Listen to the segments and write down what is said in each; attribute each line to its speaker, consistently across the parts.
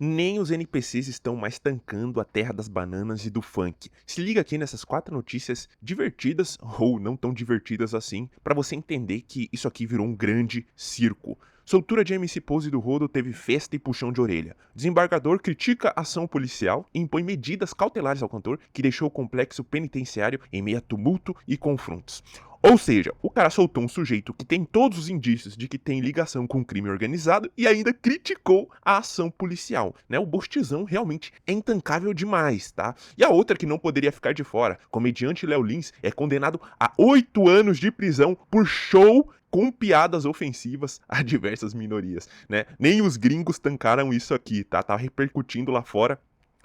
Speaker 1: Nem os NPCs estão mais tancando a terra das bananas e do funk. Se liga aqui nessas 4 notícias divertidas, ou não tão divertidas assim, pra você entender que isso aqui virou um grande circo. Soltura de MC Pose do Rodo teve festa e puxão de orelha. Desembargador critica a ação policial e impõe medidas cautelares ao cantor, que deixou o complexo penitenciário em meio a tumulto e confrontos. Ou seja, o cara soltou um sujeito que tem todos os indícios de que tem ligação com o crime organizado e ainda criticou a ação policial, né? O Bostizão realmente é intancável demais, tá? E a outra que não poderia ficar de fora, comediante Léo Lins é condenado a 8 anos de prisão por show com piadas ofensivas a diversas minorias, né? Nem os gringos tancaram isso aqui, tá? Tá repercutindo lá fora,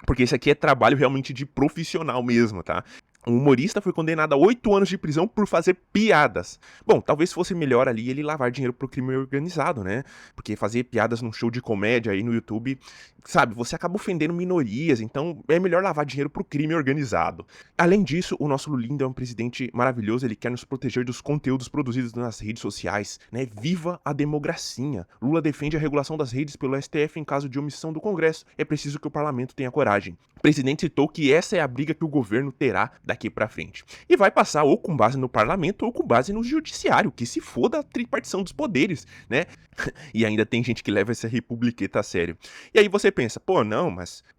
Speaker 1: porque isso aqui é trabalho realmente de profissional mesmo, tá? Um humorista foi condenado a 8 anos de prisão por fazer piadas. Bom, talvez fosse melhor ali ele lavar dinheiro pro crime organizado, né? Porque fazer piadas num show de comédia aí no YouTube, sabe, você acaba ofendendo minorias, então é melhor lavar dinheiro pro crime organizado. Além disso, o nosso Lulinda é um presidente maravilhoso, ele quer nos proteger dos conteúdos produzidos nas redes sociais, né? Viva a democracia! Lula defende a regulação das redes pelo STF em caso de omissão do Congresso. É preciso que o parlamento tenha coragem. O presidente citou que essa é a briga que o governo terá daqui pra frente. E vai passar ou com base no parlamento ou com base no judiciário, que se foda a tripartição dos poderes, né? E ainda tem gente que leva essa republiqueta a sério. E aí você pensa, pô, não,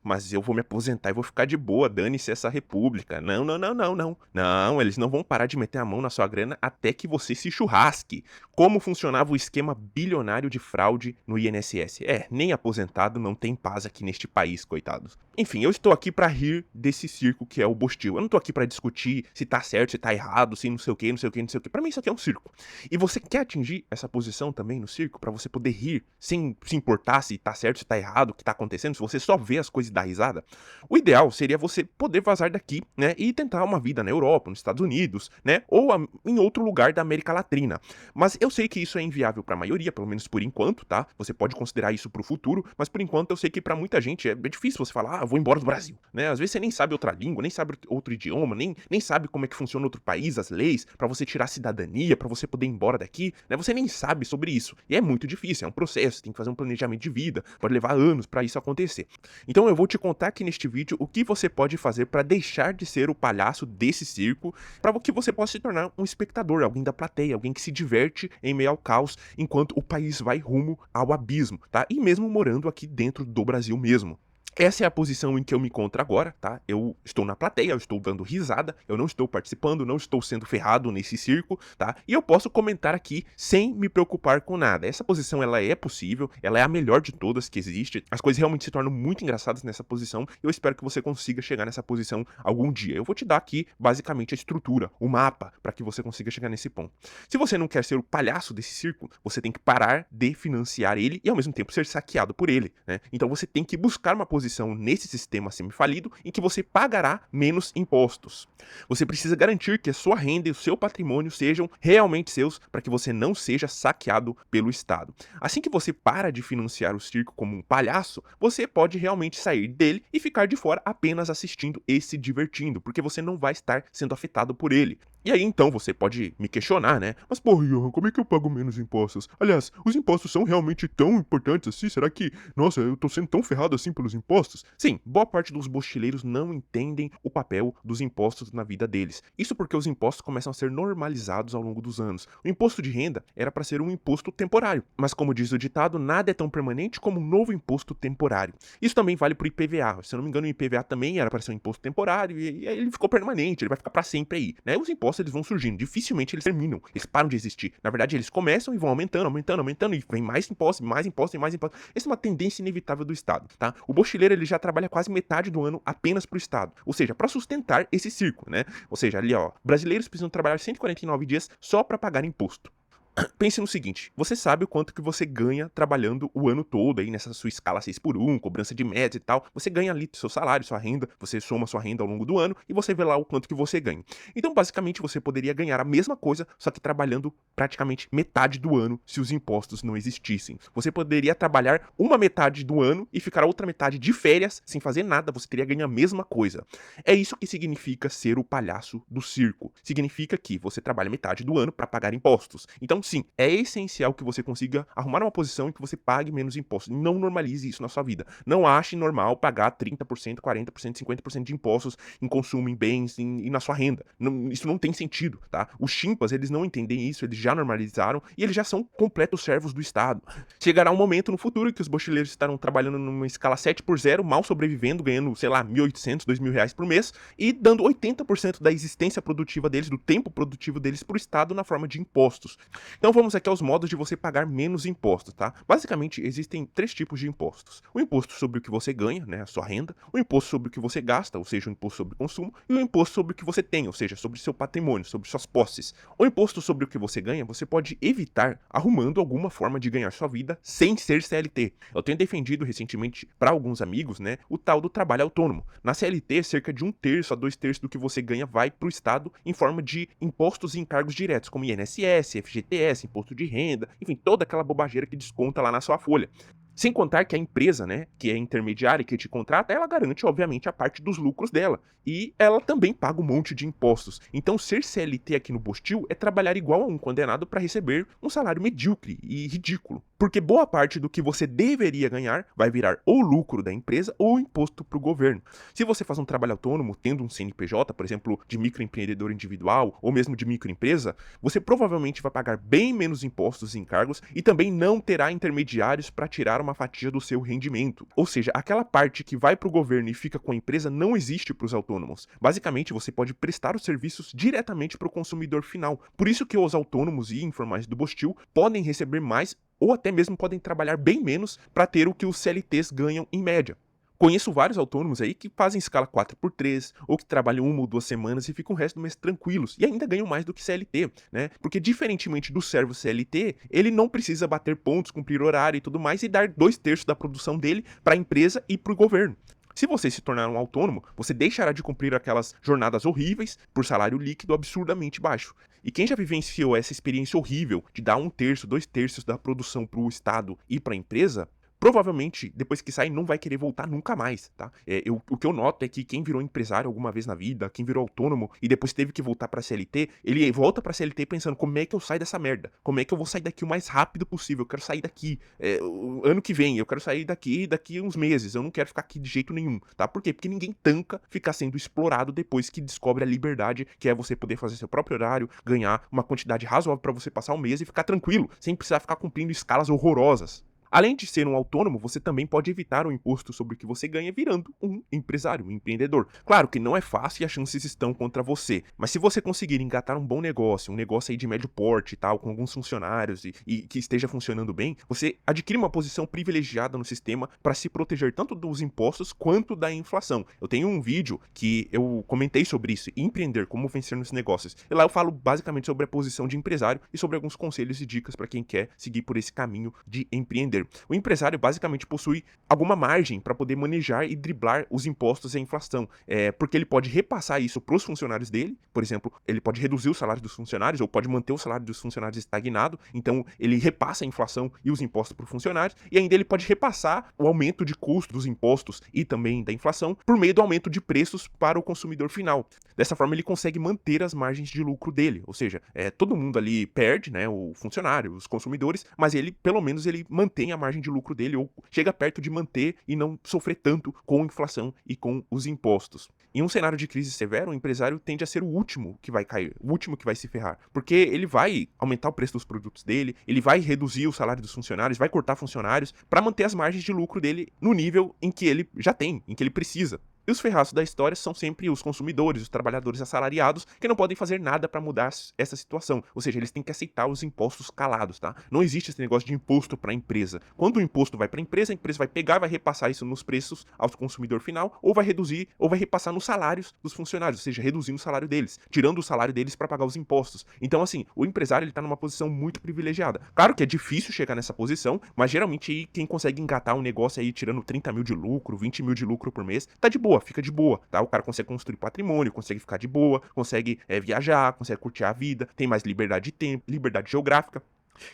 Speaker 1: mas eu vou me aposentar e vou ficar de boa, dane-se essa república. Não, não, não, não, não. Não, eles não vão parar de meter a mão na sua grana até que você se churrasque. Como funcionava o esquema bilionário de fraude no INSS? Nem aposentado não tem paz aqui neste país, coitados. Enfim, eu estou aqui pra rir desse circo que é o Bostil. Eu não tô aqui pra discutir se tá certo, se tá errado, se não sei o que, não sei o que, não sei o que. Pra mim isso aqui é um circo. E você quer atingir essa posição também no circo pra você poder rir sem se importar se tá certo, se tá errado, o que tá acontecendo, se você só vê as coisas e dá risada? O ideal seria você poder vazar daqui, né, e tentar uma vida na Europa, nos Estados Unidos, né, ou em outro lugar da América Latina. Mas eu sei que isso é inviável pra maioria, pelo menos por enquanto, tá? Você pode considerar isso pro futuro, mas por enquanto eu sei que pra muita gente é difícil você falar, vou embora do Brasil, né? Às vezes você nem sabe outra língua, nem sabe outro idioma, nem sabe como é que funciona outro país, as leis, pra você tirar a cidadania, pra você poder ir embora daqui, né? Você nem sabe sobre isso. E é muito difícil, é um processo, tem que fazer um planejamento de vida, pode levar anos pra isso acontecer. Então eu vou te contar aqui neste vídeo o que você pode fazer pra deixar de ser o palhaço desse circo, pra que você possa se tornar um espectador, alguém da plateia, alguém que se diverte em meio ao caos, enquanto o país vai rumo ao abismo, tá? E mesmo morando aqui dentro do Brasil mesmo. Essa é a posição em que eu me encontro agora, tá? Eu estou na plateia, eu estou dando risada, eu não estou participando, não estou sendo ferrado nesse circo, tá? E eu posso comentar aqui sem me preocupar com nada. Essa posição, ela é possível, ela é a melhor de todas que existe. As coisas realmente se tornam muito engraçadas nessa posição. Eu espero que você consiga chegar nessa posição algum dia. Eu vou te dar aqui, basicamente, a estrutura, o mapa, para que você consiga chegar nesse ponto. Se você não quer ser o palhaço desse circo, você tem que parar de financiar ele e, ao mesmo tempo, ser saqueado por ele, né? Então você tem que buscar uma posição nesse sistema semi-falido em que você pagará menos impostos. Você precisa garantir que a sua renda e o seu patrimônio sejam realmente seus para que você não seja saqueado pelo Estado. Assim que você para de financiar o circo como um palhaço, você pode realmente sair dele e ficar de fora apenas assistindo e se divertindo, porque você não vai estar sendo afetado por ele. E aí então você pode me questionar, né? Mas porra, Johan, como é que eu pago menos impostos? Aliás, os impostos são realmente tão importantes assim? Será que, nossa, eu tô sendo tão ferrado assim pelos impostos? Sim, boa parte dos bochileiros não entendem o papel dos impostos na vida deles. Isso porque os impostos começam a ser normalizados ao longo dos anos. O imposto de renda era para ser um imposto temporário, mas como diz o ditado, nada é tão permanente como um novo imposto temporário. Isso também vale pro IPVA. Se eu não me engano, o IPVA também era para ser um imposto temporário e ele ficou permanente, ele vai ficar para sempre aí, né? Os impostos eles vão surgindo, dificilmente eles terminam, eles param de existir. Na verdade, eles começam e vão aumentando, aumentando, aumentando, e vem mais impostos, mais impostos e mais impostos. Essa é uma tendência inevitável do Estado, tá? O bochileiro ele já trabalha quase metade do ano apenas pro Estado, ou seja, para sustentar esse circo, né? Ou seja, ali ó, brasileiros precisam trabalhar 149 dias só para pagar imposto. Pense no seguinte, você sabe o quanto que você ganha trabalhando o ano todo aí nessa sua escala 6x1, cobrança de média e tal, você ganha ali seu salário, sua renda, você soma sua renda ao longo do ano e você vê lá o quanto que você ganha. Então basicamente você poderia ganhar a mesma coisa, só que trabalhando praticamente metade do ano se os impostos não existissem. Você poderia trabalhar uma metade do ano e ficar a outra metade de férias sem fazer nada, você teria ganho a mesma coisa. É isso que significa ser o palhaço do circo. Significa que você trabalha metade do ano para pagar impostos. Então sim, é essencial que você consiga arrumar uma posição em que você pague menos impostos. Não normalize isso na sua vida. Não ache normal pagar 30%, 40%, 50% de impostos em consumo, em bens e na sua renda. Isso não tem sentido, tá? Os chimpas, eles não entendem isso, eles já normalizaram e eles já são completos servos do Estado. Chegará um momento no futuro em que os mochileiros estarão trabalhando numa escala 7x0, mal sobrevivendo, ganhando, sei lá, 1.800, R$ 2.000 por mês e dando 80% da existência produtiva deles, do tempo produtivo deles para o Estado na forma de impostos. Então vamos aqui aos modos de você pagar menos impostos, tá? Basicamente, existem 3 tipos de impostos. O imposto sobre o que você ganha, né, a sua renda, o imposto sobre o que você gasta, ou seja, o imposto sobre o consumo, e o imposto sobre o que você tem, ou seja, sobre seu patrimônio, sobre suas posses. O imposto sobre o que você ganha, você pode evitar arrumando alguma forma de ganhar sua vida sem ser CLT. Eu tenho defendido recentemente para alguns amigos, né, o tal do trabalho autônomo. Na CLT, cerca de 1/3 a 2/3 do que você ganha vai para o Estado em forma de impostos e encargos diretos, como INSS, FGTS, imposto de renda, enfim, toda aquela bobageira que desconta lá na sua folha. Sem contar que a empresa, né, que é intermediária e que te contrata, ela garante, obviamente, a parte dos lucros dela. E ela também paga um monte de impostos. Então, ser CLT aqui no Bostil é trabalhar igual a um condenado para receber um salário medíocre e ridículo. Porque boa parte do que você deveria ganhar vai virar ou lucro da empresa ou imposto para o governo. Se você faz um trabalho autônomo, tendo um CNPJ, por exemplo, de microempreendedor individual ou mesmo de microempresa, você provavelmente vai pagar bem menos impostos e encargos e também não terá intermediários para tirar uma fatia do seu rendimento. Ou seja, aquela parte que vai para o governo e fica com a empresa não existe para os autônomos. Basicamente, você pode prestar os serviços diretamente para o consumidor final. Por isso que os autônomos e informais do Bostil podem receber mais ou até mesmo podem trabalhar bem menos para ter o que os CLTs ganham em média. Conheço vários autônomos aí que fazem escala 4x3, ou que trabalham 1 ou 2 semanas e ficam o resto do mês tranquilos, e ainda ganham mais do que CLT, né? Porque diferentemente do servo CLT, ele não precisa bater pontos, cumprir horário e tudo mais, e dar 2/3 da produção dele para a empresa e para o governo. Se você se tornar um autônomo, você deixará de cumprir aquelas jornadas horríveis por salário líquido absurdamente baixo. E quem já vivenciou essa experiência horrível de dar 1/3, 2/3 da produção para o Estado e para a empresa, provavelmente, depois que sai, não vai querer voltar nunca mais, tá? O que eu noto é que quem virou empresário alguma vez na vida, quem virou autônomo e depois teve que voltar pra CLT, ele volta pra CLT pensando, como é que eu saio dessa merda? Como é que eu vou sair daqui o mais rápido possível? Eu quero sair daqui o ano que vem, eu quero sair daqui uns meses, eu não quero ficar aqui de jeito nenhum, tá? Por quê? Porque ninguém tanca ficar sendo explorado depois que descobre a liberdade, que é você poder fazer seu próprio horário, ganhar uma quantidade razoável pra você passar o mês e ficar tranquilo, sem precisar ficar cumprindo escalas horrorosas. Além de ser um autônomo, você também pode evitar o imposto sobre o que você ganha virando um empresário, um empreendedor. Claro que não é fácil e as chances estão contra você, mas se você conseguir engatar um bom negócio, um negócio aí de médio porte e tal, com alguns funcionários e que esteja funcionando bem, você adquire uma posição privilegiada no sistema para se proteger tanto dos impostos quanto da inflação. Eu tenho um vídeo que eu comentei sobre isso, empreender, como vencer nos negócios. E lá eu falo basicamente sobre a posição de empresário e sobre alguns conselhos e dicas para quem quer seguir por esse caminho de empreender. O empresário basicamente possui alguma margem para poder manejar e driblar os impostos e a inflação, porque ele pode repassar isso para os funcionários dele, por exemplo, ele pode reduzir o salário dos funcionários ou pode manter o salário dos funcionários estagnado, então ele repassa a inflação e os impostos para os funcionários, e ainda ele pode repassar o aumento de custo dos impostos e também da inflação por meio do aumento de preços para o consumidor final. Dessa forma ele consegue manter as margens de lucro dele, ou seja, todo mundo ali perde, né, o funcionário, os consumidores, mas ele, pelo menos, ele mantém a margem de lucro dele ou chega perto de manter e não sofrer tanto com a inflação e com os impostos. Em um cenário de crise severa, o empresário tende a ser o último que vai cair, o último que vai se ferrar, porque ele vai aumentar o preço dos produtos dele, ele vai reduzir o salário dos funcionários, vai cortar funcionários para manter as margens de lucro dele no nível em que ele já tem, em que ele precisa. E os ferraços da história são sempre os consumidores, os trabalhadores assalariados, que não podem fazer nada para mudar essa situação. Ou seja, eles têm que aceitar os impostos calados, tá? Não existe esse negócio de imposto para a empresa. Quando o imposto vai para a empresa vai pegar e vai repassar isso nos preços ao consumidor final, ou vai reduzir, ou vai repassar nos salários dos funcionários, ou seja, reduzindo o salário deles, tirando o salário deles para pagar os impostos. Então, assim, o empresário ele tá numa posição muito privilegiada. Claro que é difícil chegar nessa posição, mas geralmente aí quem consegue engatar um negócio aí tirando 30 mil de lucro, 20 mil de lucro por mês, tá de boa, fica de boa, tá? O cara consegue construir patrimônio, consegue ficar de boa, consegue viajar, consegue curtir a vida, tem mais liberdade de tempo, liberdade geográfica.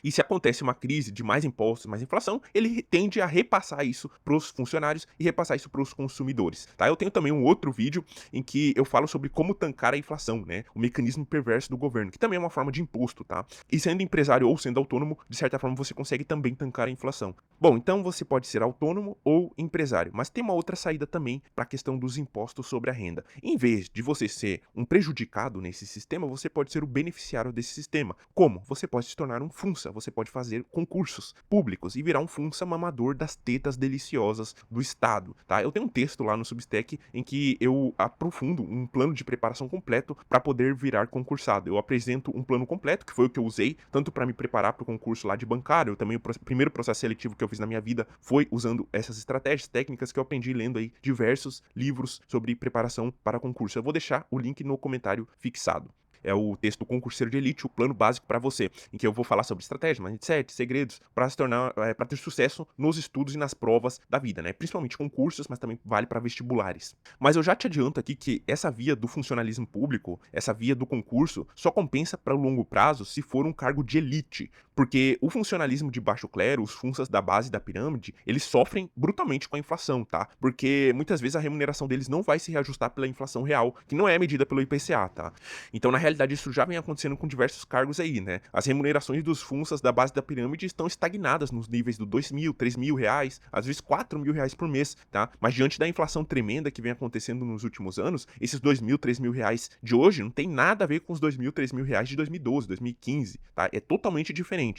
Speaker 1: E se acontece uma crise de mais impostos, mais inflação, ele tende a repassar isso para os funcionários e repassar isso para os consumidores, tá? Eu tenho também um outro vídeo em que eu falo sobre como tancar a inflação, né? O mecanismo perverso do governo, que também é uma forma de imposto, tá? E sendo empresário ou sendo autônomo, de certa forma você consegue também tancar a inflação. Bom, então você pode ser autônomo ou empresário, mas tem uma outra saída também para a questão dos impostos sobre a renda. Em vez de você ser um prejudicado nesse sistema, você pode ser o beneficiário desse sistema. Como? Você pode se tornar um funça, você pode fazer concursos públicos e virar um funça mamador das tetas deliciosas do Estado, tá? Eu tenho um texto lá no Substack em que eu aprofundo um plano de preparação completo para poder virar concursado. Eu apresento um plano completo, que foi o que eu usei, tanto para me preparar para o concurso lá de bancário, também o primeiro processo seletivo que eu fiz na minha vida foi usando essas estratégias técnicas que eu aprendi lendo aí diversos livros sobre preparação para concurso. Eu vou deixar o link no comentário fixado. É o texto Concurseiro de Elite, o plano básico para você, em que eu vou falar sobre estratégia, mindset, segredos, para se tornar, para ter sucesso nos estudos e nas provas da vida, né? Principalmente concursos, mas também vale para vestibulares. Mas eu já te adianto aqui que essa via do funcionalismo público, essa via do concurso, só compensa para o longo prazo se for um cargo de elite, porque o funcionalismo de baixo clero, os funças da base da pirâmide, eles sofrem brutalmente com a inflação, tá? Porque muitas vezes a remuneração deles não vai se reajustar pela inflação real, que não é medida pelo IPCA, tá? Então, na realidade, isso já vem acontecendo com diversos cargos aí, né? As remunerações dos funças da base da pirâmide estão estagnadas nos níveis do R$ 2.000, R$ 3.000, às vezes R$ 4.000 por mês, tá? Mas diante da inflação tremenda que vem acontecendo nos últimos anos, esses R$ 2.000, R$ 3.000 de hoje não tem nada a ver com os R$ 2.000, R$ 3.000 de 2012, 2015, tá? É totalmente diferente.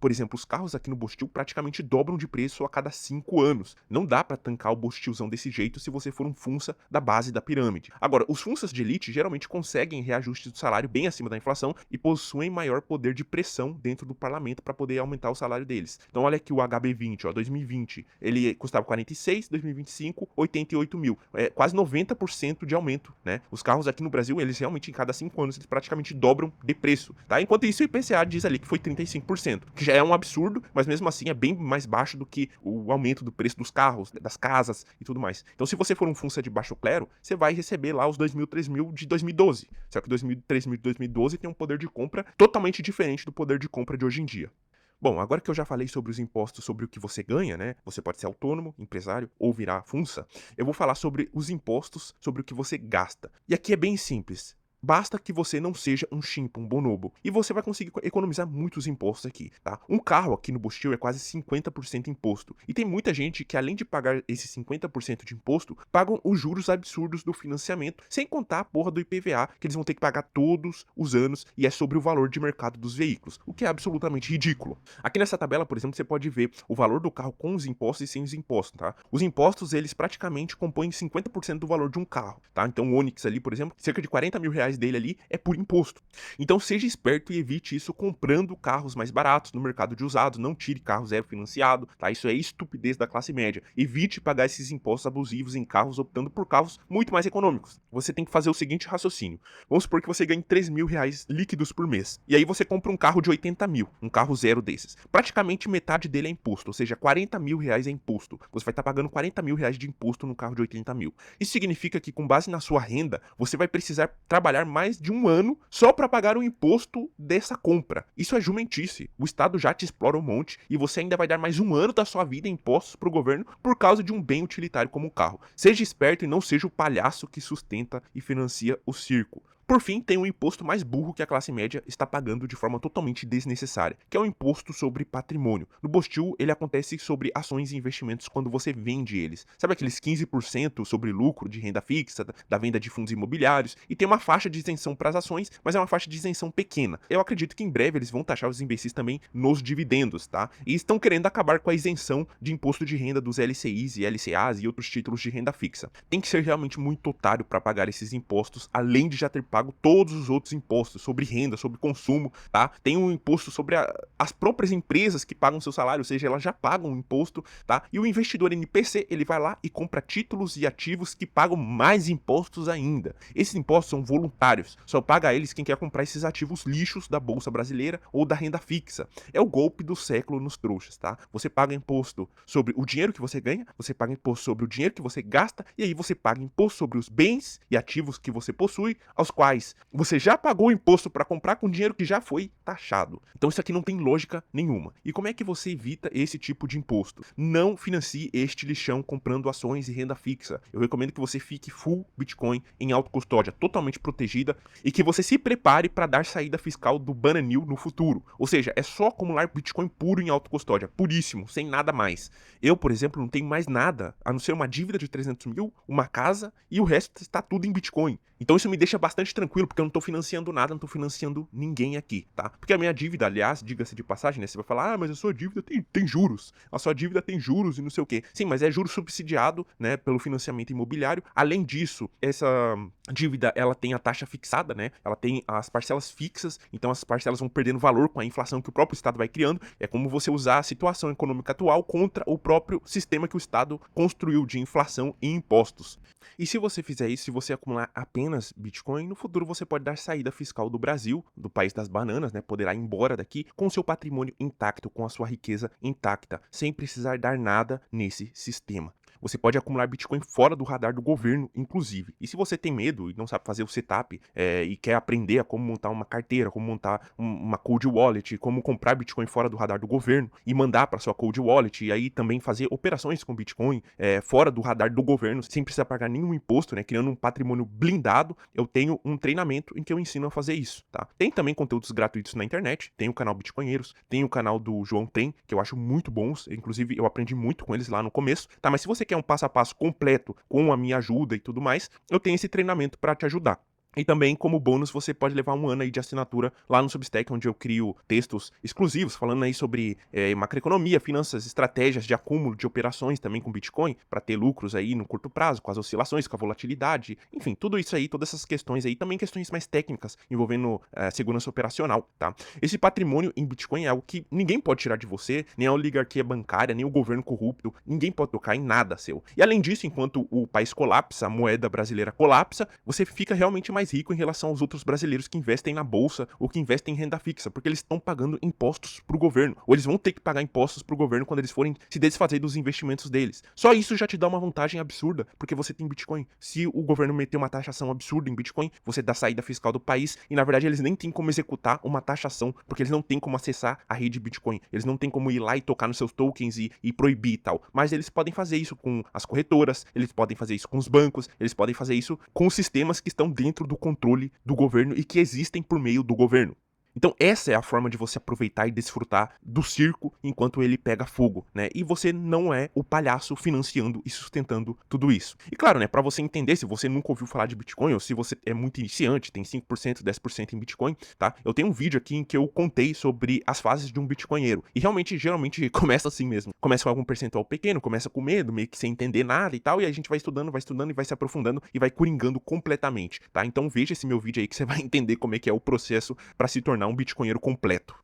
Speaker 1: Por exemplo, os carros aqui no Bostil praticamente dobram de preço a cada 5 anos. Não dá pra tancar o Bostilzão desse jeito se você for um funça da base da pirâmide. Agora, os funças de elite geralmente conseguem reajuste do salário bem acima da inflação e possuem maior poder de pressão dentro do parlamento para poder aumentar o salário deles. Então olha aqui o HB20, ó, 2020, ele custava 46, 2025, 88 mil. É quase 90% de aumento, né? Os carros aqui no Brasil, eles realmente, em cada 5 anos, eles praticamente dobram de preço, tá? Enquanto isso, o IPCA diz ali que foi 35%, que já é um absurdo, mas mesmo assim é bem mais baixo do que o aumento do preço dos carros, das casas e tudo mais. Então, se você for um funça de baixo clero, você vai receber lá os 2.000, 3.000 de 2012. Só que 2.000, 3.000 de 2012 tem um poder de compra totalmente diferente do poder de compra de hoje em dia. Bom, agora que eu já falei sobre os impostos, sobre o que você ganha, né? Você pode ser autônomo, empresário ou virar funça. Eu vou falar sobre os impostos, sobre o que você gasta. E aqui é bem simples. Basta que você não seja um chimpa, um bonobo, e você vai conseguir economizar muitos impostos aqui, tá? Um carro aqui no Bostil é quase 50% imposto, e tem muita gente que, além de pagar esses 50% de imposto, pagam os juros absurdos do financiamento, sem contar a porra do IPVA, que eles vão ter que pagar todos os anos, e é sobre o valor de mercado dos veículos, o que é absolutamente ridículo. Aqui nessa tabela, por exemplo, você pode ver o valor do carro com os impostos e sem os impostos, tá? Os impostos, eles praticamente compõem 50% do valor de um carro, tá? Então o Onix ali, por exemplo, cerca de R$ 40.000 dele ali é por imposto. Então seja esperto e evite isso comprando carros mais baratos no mercado de usados, não tire carro zero financiado, tá? Isso é estupidez da classe média. Evite pagar esses impostos abusivos em carros optando por carros muito mais econômicos. Você tem que fazer o seguinte raciocínio. Vamos supor que você ganhe R$ 3.000 líquidos por mês. E aí você compra um carro de 80 mil, um carro zero desses. Praticamente metade dele é imposto, ou seja, R$ 40.000 é imposto. Você vai estar pagando R$ 40.000 de imposto no carro de 80 mil. Isso significa que, com base na sua renda, você vai precisar trabalhar mais de um ano só para pagar o imposto dessa compra. Isso é jumentice. O Estado já te explora um monte e você ainda vai dar mais um ano da sua vida em impostos para o governo por causa de um bem utilitário como o carro. Seja esperto e não seja o palhaço que sustenta e financia o circo. Por fim, tem um imposto mais burro que a classe média está pagando de forma totalmente desnecessária, que é o imposto sobre patrimônio. No Bostil, ele acontece sobre ações e investimentos quando você vende eles. Sabe aqueles 15% sobre lucro de renda fixa, da venda de fundos imobiliários? E tem uma faixa de isenção para as ações, mas é uma faixa de isenção pequena. Eu acredito que em breve eles vão taxar os imbecis também nos dividendos, tá? E estão querendo acabar com a isenção de imposto de renda dos LCIs e LCAs e outros títulos de renda fixa. Tem que ser realmente muito otário para pagar esses impostos, além de já ter pago todos os outros impostos sobre renda, sobre consumo, tá? Tem um imposto sobre as próprias empresas que pagam seu salário, ou seja, elas já pagam o imposto, tá? E o investidor NPC, ele vai lá e compra títulos e ativos que pagam mais impostos ainda. Esses impostos são voluntários, só paga eles quem quer comprar esses ativos lixos da Bolsa Brasileira ou da renda fixa. É o golpe do século nos trouxas, tá? Você paga imposto sobre o dinheiro que você ganha, você paga imposto sobre o dinheiro que você gasta, e aí você paga imposto sobre os bens e ativos que você possui, aos quais você já pagou o imposto para comprar com dinheiro que já foi taxado. Então isso aqui não tem lógica nenhuma. E como é que você evita esse tipo de imposto? Não financie este lixão comprando ações e renda fixa. Eu recomendo que você fique full Bitcoin em autocustódia, totalmente protegida, e que você se prepare para dar saída fiscal do Bananil no futuro. Ou seja, é só acumular Bitcoin puro em autocustódia, puríssimo, sem nada mais. Eu, por exemplo, não tenho mais nada, a não ser uma dívida de 300 mil, uma casa, e o resto está tudo em Bitcoin. Então isso me deixa bastante tranquilo, porque eu não estou financiando nada, não estou financiando ninguém aqui, tá? Porque a minha dívida, aliás, diga-se de passagem, né? Você vai falar, mas a sua dívida tem juros. A sua dívida tem juros e não sei o quê. Sim, mas é juro subsidiado, né, pelo financiamento imobiliário. Além disso, essa dívida, ela tem a taxa fixada, né? Ela tem as parcelas fixas, então as parcelas vão perdendo valor com a inflação que o próprio Estado vai criando. É como você usar a situação econômica atual contra o próprio sistema que o Estado construiu de inflação e impostos. E se você fizer isso, se você acumular apenas Bitcoin, no futuro você pode dar saída fiscal do Brasil, do país das bananas, né? Poderá ir embora daqui com seu patrimônio intacto, com a sua riqueza intacta, sem precisar dar nada nesse sistema. Você pode acumular Bitcoin fora do radar do governo, inclusive. E se você tem medo e não sabe fazer o setup e quer aprender a como montar uma carteira, como montar uma cold wallet, como comprar Bitcoin fora do radar do governo e mandar para sua cold wallet e aí também fazer operações com Bitcoin fora do radar do governo, sem precisar pagar nenhum imposto, né, criando um patrimônio blindado, eu tenho um treinamento em que eu ensino a fazer isso, tá? Tem também conteúdos gratuitos na internet, tem o canal Bitcoinheiros, tem o canal do João Tem, que eu acho muito bons, inclusive eu aprendi muito com eles lá no começo, tá? Mas se você quer um passo a passo completo com a minha ajuda e tudo mais, eu tenho esse treinamento para te ajudar. E também, como bônus, você pode levar um ano aí de assinatura lá no Substack, onde eu crio textos exclusivos, falando aí sobre macroeconomia, finanças, estratégias de acúmulo de operações também com Bitcoin, para ter lucros aí no curto prazo, com as oscilações, com a volatilidade, enfim, tudo isso aí, todas essas questões aí, também questões mais técnicas, envolvendo segurança operacional, tá? Esse patrimônio em Bitcoin é algo que ninguém pode tirar de você, nem a oligarquia bancária, nem o governo corrupto, ninguém pode tocar em nada seu. E além disso, enquanto o país colapsa, a moeda brasileira colapsa, você fica realmente mais rico em relação aos outros brasileiros que investem na bolsa ou que investem em renda fixa, porque eles estão pagando impostos pro governo, ou eles vão ter que pagar impostos pro governo quando eles forem se desfazer dos investimentos deles. Só isso já te dá uma vantagem absurda, porque você tem Bitcoin. Se o governo meter uma taxação absurda em Bitcoin, você dá saída fiscal do país e na verdade eles nem têm como executar uma taxação, porque eles não têm como acessar a rede Bitcoin, eles não têm como ir lá e tocar nos seus tokens e proibir e tal, mas eles podem fazer isso com as corretoras, eles podem fazer isso com os bancos, eles podem fazer isso com os sistemas que estão dentro do controle do governo e que existem por meio do governo. Então essa é a forma de você aproveitar e desfrutar do circo enquanto ele pega fogo, né? E você não é o palhaço financiando e sustentando tudo isso. E claro, né, para você entender, se você nunca ouviu falar de Bitcoin ou se você é muito iniciante, tem 5%, 10% em Bitcoin, tá? Eu tenho um vídeo aqui em que eu contei sobre as fases de um bitcoinheiro. E realmente, geralmente, começa assim mesmo. Começa com algum percentual pequeno, começa com medo, meio que sem entender nada e tal, e aí a gente vai estudando e vai se aprofundando e vai coringando completamente, tá? Então veja esse meu vídeo aí que você vai entender como é que é o processo para se tornar um bitcoinheiro completo.